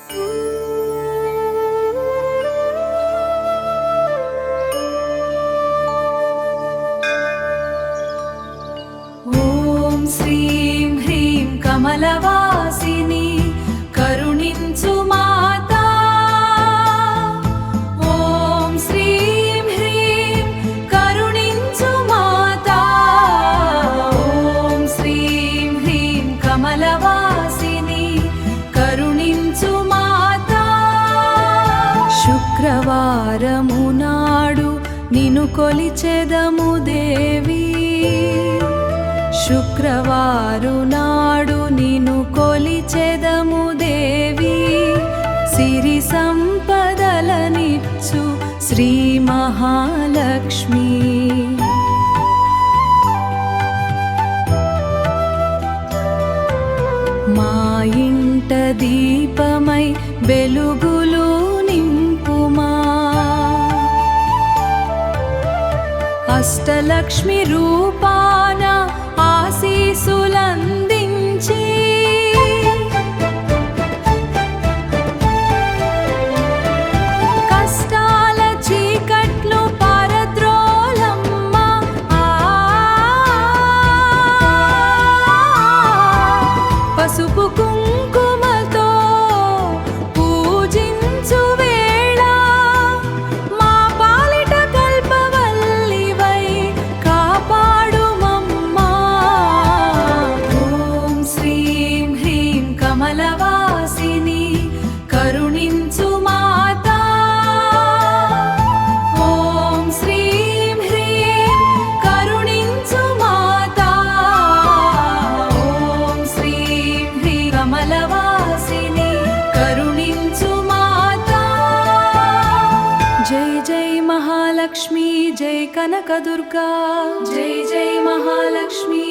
ఓం శ్రీం హ్రీం కమలవాసిని కరుణించు మాతా. ఓం శ్రీం హ్రీం కరుణించు మాతా. ఓం శ్రీం హ్రీం కమలవాసిని కరుణించు మాతా. శుక్రవారము నాడు నిన్ను కొలిచెదము దేవి. శుక్రవారు నాడు నిన్ను కొలిచెదము దేవి. సిరి సంపదలనిచ్చు శ్రీ మహాలక్ష్మి. మా ఇంట దీపమై వెలుగులు నింపుమా. అష్టలక్ష్మి రూపాన ఆశీసులందించి కష్టాల చీకట్లు పారద్రోలమ్మ. పసుపు కుంకుమతో పూజించు వేళ మా పాలిట కల్పవల్లివై కాపాడుమమ్మా. ఓం శ్రీం హ్రీం కమలవాసిని కరుణించు మాతా. ఓం శ్రీం హ్రీం కరుణించు మాతా. ఓం శ్రీం హ్రీం కమలవాసిని కరుణించు మాతా. జై జై మహాలక్ష్మి జై కనకదుర్గా. జై జై మహాలక్ష్మి